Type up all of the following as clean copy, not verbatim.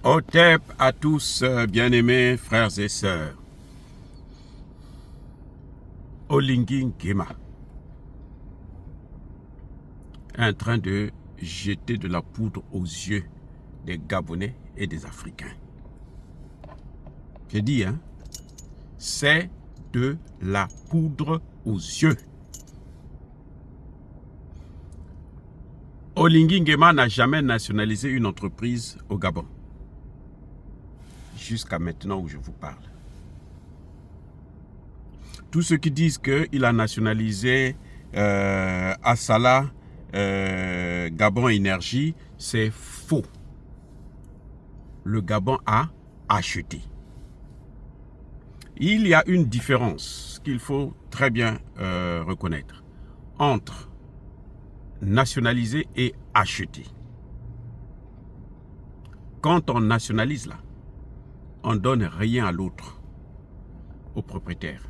Otep à tous, bien-aimés frères et sœurs. Olingi Nguema est en train de jeter de la poudre aux yeux des Gabonais et des Africains. J'ai dit, hein, c'est de la poudre aux yeux. Olingi Nguema n'a jamais nationalisé une entreprise au Gabon. Jusqu'à maintenant où je vous parle. Tous ceux qui disent qu'il a nationalisé Assala, Gabon Énergie, c'est faux. Le Gabon a acheté. Il y a une différence qu'il faut très bien reconnaître entre nationaliser et acheter. Quand on nationalise là, on ne donne rien à l'autre, au propriétaire.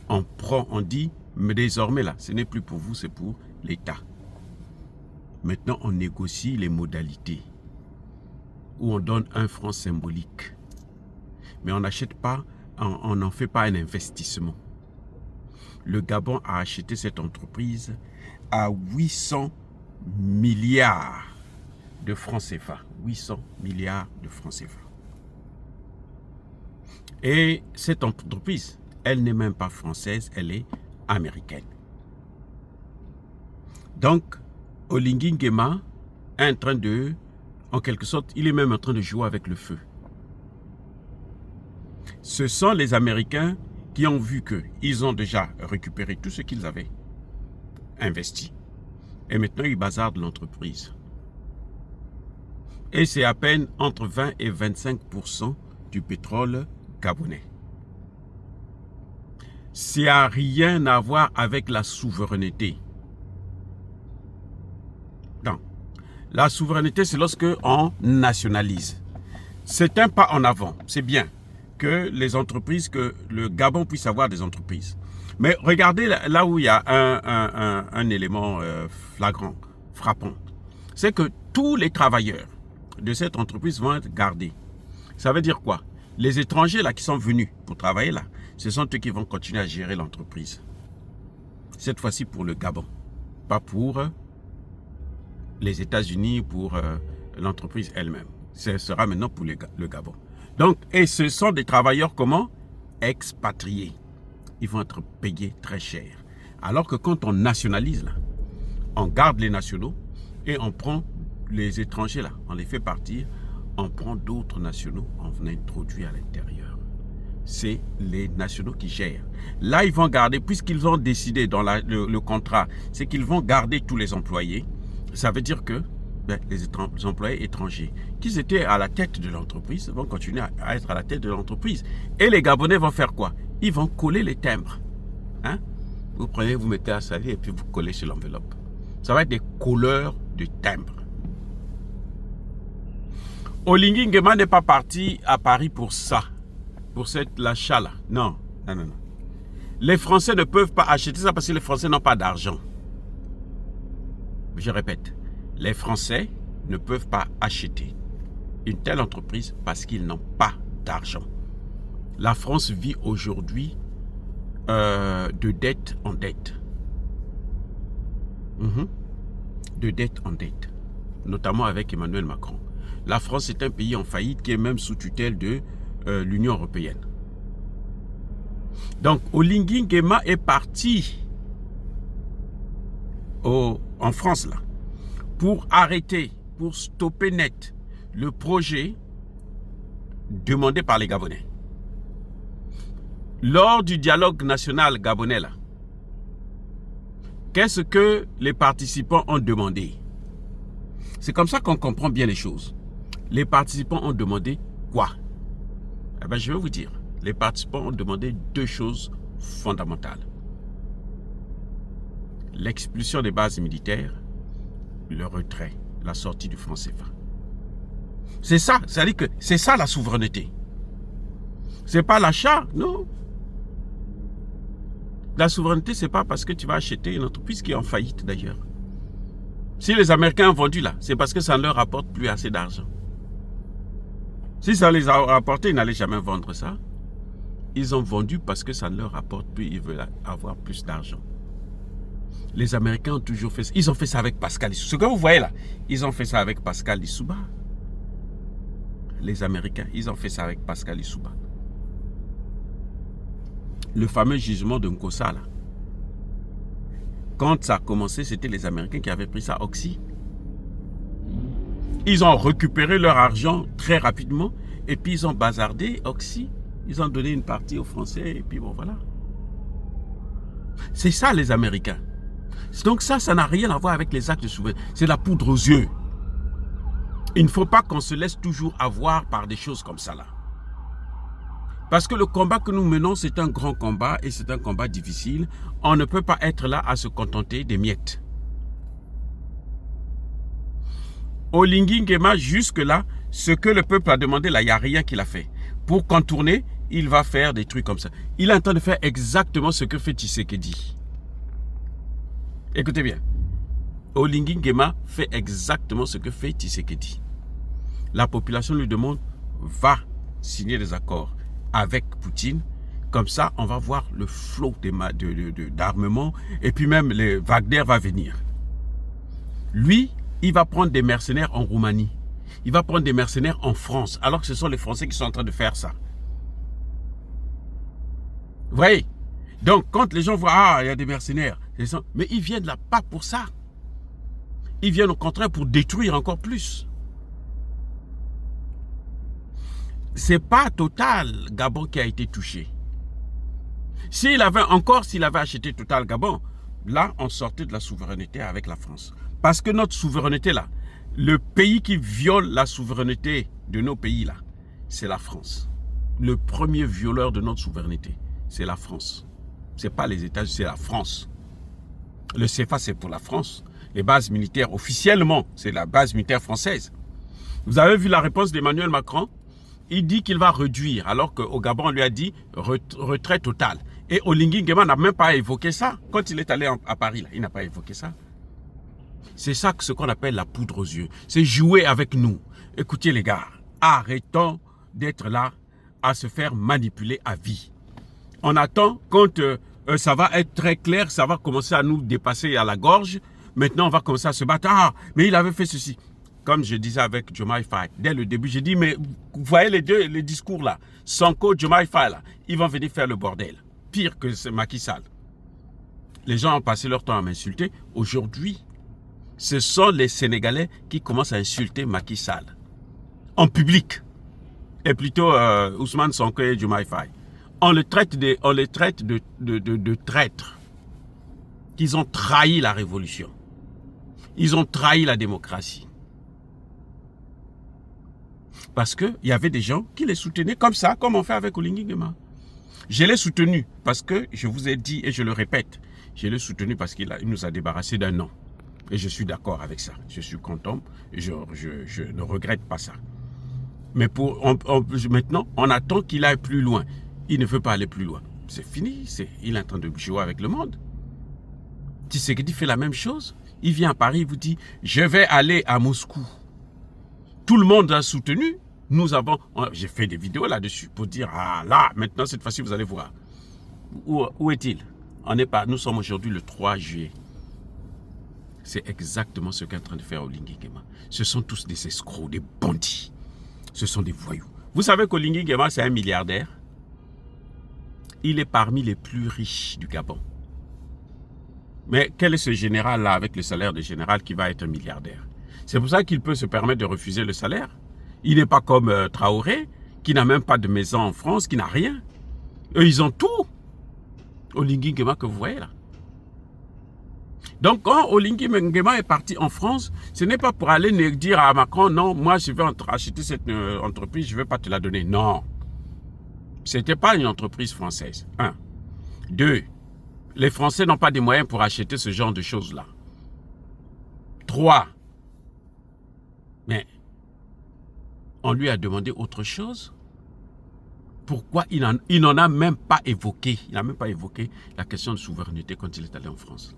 On prend, on dit, mais désormais là, ce n'est plus pour vous, c'est pour l'État. Maintenant, on négocie les modalités, où on donne un franc symbolique. Mais on n'achète pas, on n'en fait pas un investissement. Le Gabon a acheté cette entreprise à 800 milliards de francs CFA. 800 milliards de francs CFA. Et cette entreprise, elle n'est même pas française, elle est américaine. Donc, Olingi Nguema est en train de, en quelque sorte, il est même en train de jouer avec le feu. Ce sont les Américains qui ont vu qu'ils ont déjà récupéré tout ce qu'ils avaient investi. Et maintenant, ils bazardent l'entreprise. Et c'est à peine entre 20 et 25% du pétrole gabonais. Ça n'a rien à voir avec la souveraineté. Non. La souveraineté, c'est lorsque on nationalise. C'est un pas en avant. C'est bien que les entreprises, que le Gabon puisse avoir des entreprises. Mais regardez là où il y a un élément flagrant, frappant. C'est que tous les travailleurs de cette entreprise vont être gardés. Ça veut dire quoi? Les étrangers là qui sont venus pour travailler là, ce sont eux qui vont continuer à gérer l'entreprise. Cette fois-ci pour le Gabon, pas pour les États-Unis, pour l'entreprise elle-même. Ce sera maintenant pour le Gabon. Donc, et ce sont des travailleurs comment? Expatriés. Ils vont être payés très cher. Alors que quand on nationalise là, on garde les nationaux et on prend les étrangers là, on les fait partir, on prend d'autres nationaux, on introduit à l'intérieur. C'est les nationaux qui gèrent. Là, ils vont garder, puisqu'ils ont décidé dans le contrat, c'est qu'ils vont garder tous les employés. Ça veut dire que les employés étrangers qui étaient à la tête de l'entreprise vont continuer à être à la tête de l'entreprise. Et les Gabonais vont faire quoi? Ils vont coller les timbres. Hein? Vous prenez, vous mettez à salir et puis vous collez sur l'enveloppe. Ça va être des colleurs de timbres. Olingi Nguema n'est pas parti à Paris pour ça, pour l'achat-là. Non, non, non, non. Les Français ne peuvent pas acheter ça parce que les Français n'ont pas d'argent. Je répète, les Français ne peuvent pas acheter une telle entreprise parce qu'ils n'ont pas d'argent. La France vit aujourd'hui de dette en dette. De dette en dette, notamment avec Emmanuel Macron. La France est un pays en faillite qui est même sous tutelle de l'Union européenne. Donc, Olingi Nguema est parti en France là, pour arrêter, pour stopper net le projet demandé par les Gabonais. Lors du dialogue national gabonais là, qu'est-ce que les participants ont demandé? C'est comme ça qu'on comprend bien les choses. Les participants ont demandé quoi? Eh bien, je vais vous dire. Les participants ont demandé deux choses fondamentales. L'expulsion des bases militaires, le retrait, la sortie du franc CFA. C'est ça, c'est-à-dire que c'est ça la souveraineté. C'est pas l'achat, non. La souveraineté, c'est pas parce que tu vas acheter une entreprise qui est en faillite d'ailleurs. Si les Américains ont vendu là, c'est parce que ça ne leur apporte plus assez d'argent. Si ça les a rapporté, ils n'allaient jamais vendre ça. Ils ont vendu parce que ça ne leur rapporte plus, ils veulent avoir plus d'argent. Les Américains ont toujours fait ça. Ils ont fait ça avec Pascal Lissouba. Ce que vous voyez là, ils ont fait ça avec Pascal Lissouba. Les Américains, ils ont fait ça avec Pascal Lissouba. Le fameux jugement de Nkossa là. Quand ça a commencé, c'était les Américains qui avaient pris ça Oxy. Ils ont récupéré leur argent très rapidement et puis ils ont bazardé Oxy. Ils ont donné une partie aux Français et puis bon voilà. C'est ça les Américains. Donc ça n'a rien à voir avec les actes de souveraineté. C'est la poudre aux yeux. Il ne faut pas qu'on se laisse toujours avoir par des choses comme ça là. Parce que le combat que nous menons, c'est un grand combat et c'est un combat difficile. On ne peut pas être là à se contenter des miettes. Oligui Nguema, jusque-là, ce que le peuple a demandé, là, il n'y a rien qu'il a fait. Pour contourner, il va faire des trucs comme ça. Il est en train de faire exactement ce que fait Tshisekedi. Écoutez bien. Oligui Nguema fait exactement ce que fait Tshisekedi. La population lui demande, va signer des accords avec Poutine. Comme ça, on va voir le flot d'armement et puis même les Wagner va venir. Lui, il va prendre des mercenaires en Roumanie. Il va prendre des mercenaires en France, alors que ce sont les Français qui sont en train de faire ça. Vous voyez? Donc, quand les gens voient, ah, il y a des mercenaires, mais ils viennent là pas pour ça. Ils viennent au contraire pour détruire encore plus. C'est pas Total Gabon qui a été touché. S'il avait acheté Total Gabon, là, on sortait de la souveraineté avec la France. Parce que notre souveraineté là, le pays qui viole la souveraineté de nos pays là, c'est la France. Le premier violeur de notre souveraineté, c'est la France. Ce n'est pas les États-Unis, c'est la France. Le CFA, c'est pour la France. Les bases militaires, officiellement, c'est la base militaire française. Vous avez vu la réponse d'Emmanuel Macron? Il dit qu'il va réduire, alors qu'au Gabon, on lui a dit retrait total. Et Oligui Nguema n'a même pas évoqué ça. Quand il est allé à Paris, là, il n'a pas évoqué ça. C'est ça ce qu'on appelle la poudre aux yeux. C'est jouer avec nous. Écoutez les gars, arrêtons d'être là à se faire manipuler à vie. On attend quand ça va être très clair, ça va commencer à nous dépasser à la gorge. Maintenant, on va commencer à se battre. Ah, mais il avait fait ceci. Comme je disais avec Diomaye Faye, dès le début, j'ai dit, mais vous voyez les discours là, Sonko, Diomaye Faye là, ils vont venir faire le bordel. Pire que Macky Sall. Les gens ont passé leur temps à m'insulter. Aujourd'hui, ce sont les Sénégalais qui commencent à insulter Macky Sall. En public. Et plutôt Ousmane Sonko et Diomaye Faye. On les traite de traîtres. Qu'ils ont trahi la révolution. Ils ont trahi la démocratie. Parce qu'il y avait des gens qui les soutenaient comme ça, comme on fait avec Oligui Nguema. Je l'ai soutenu parce que, je vous ai dit et je le répète, je l'ai soutenu parce qu'il nous a débarrassé d'un nom. Et je suis d'accord avec ça. Je suis content et je ne regrette pas ça. Mais maintenant, on attend qu'il aille plus loin. Il ne veut pas aller plus loin. C'est fini. Il est en train de jouer avec le monde. Tshisekedi fait la même chose. Il vient à Paris, il vous dit, je vais aller à Moscou. Tout le monde l'a soutenu. J'ai fait des vidéos là-dessus pour dire, ah là, maintenant, cette fois-ci, vous allez voir. Où est-il? Nous sommes aujourd'hui le 3 juillet. C'est exactement ce qu'est en train de faire Oligui Nguema. Ce sont tous des escrocs, des bandits. Ce sont des voyous. Vous savez qu'Oligui Nguema, c'est un milliardaire. Il est parmi les plus riches du Gabon. Mais quel est ce général-là, avec le salaire de général, qui va être un milliardaire? C'est pour ça qu'il peut se permettre de refuser le salaire. Il n'est pas comme Traoré, qui n'a même pas de maison en France, qui n'a rien. Eux, ils ont tout. Oligui Nguema que vous voyez là. Donc, quand Oligui Nguema est parti en France, ce n'est pas pour aller dire à Macron, non, moi, je vais acheter cette entreprise, je ne vais pas te la donner. Non. Ce n'était pas une entreprise française. 1. 2. Les Français n'ont pas des moyens pour acheter ce genre de choses-là. 3. Mais on lui a demandé autre chose. Pourquoi il n'en a même pas évoqué. Il n'a même pas évoqué la question de souveraineté quand il est allé en France.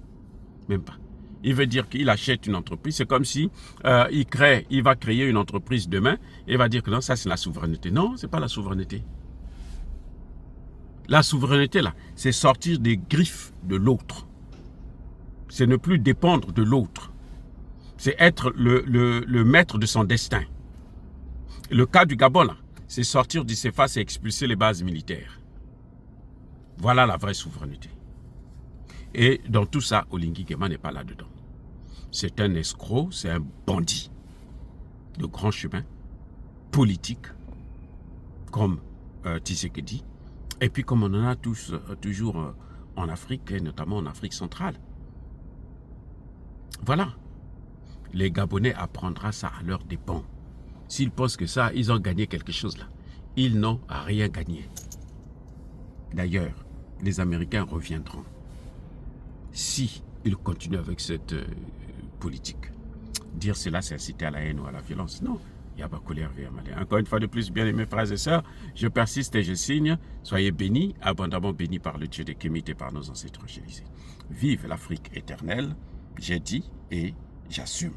Même pas. Il veut dire qu'il achète une entreprise. C'est comme si il va créer une entreprise demain et il va dire que non, ça c'est la souveraineté. Non, ce n'est pas la souveraineté. La souveraineté, là, c'est sortir des griffes de l'autre. C'est ne plus dépendre de l'autre. C'est être le maître de son destin. Le cas du Gabon, là, c'est sortir du CEFAS et expulser les bases militaires. Voilà la vraie souveraineté. Et dans tout ça, Oligui Nguema n'est pas là-dedans. C'est un escroc, c'est un bandit de grand chemin, politique, comme Tshisekedi, et puis comme on en a tous, toujours en Afrique, et notamment en Afrique centrale. Voilà. Les Gabonais apprendront ça à leurs dépens. S'ils pensent que ça, ils ont gagné quelque chose là. Ils n'ont rien gagné. D'ailleurs, les Américains reviendront si ils continuent avec cette politique. Dire cela, c'est inciter à la haine ou à la violence. Non, il n'y a pas colère vers Malien. Encore une fois de plus, bien aimés frères et sœurs, je persiste et je signe. Soyez bénis, abondamment bénis par le Dieu des Kémites et par nos ancêtres chérisés. Vive l'Afrique éternelle, j'ai dit et j'assume.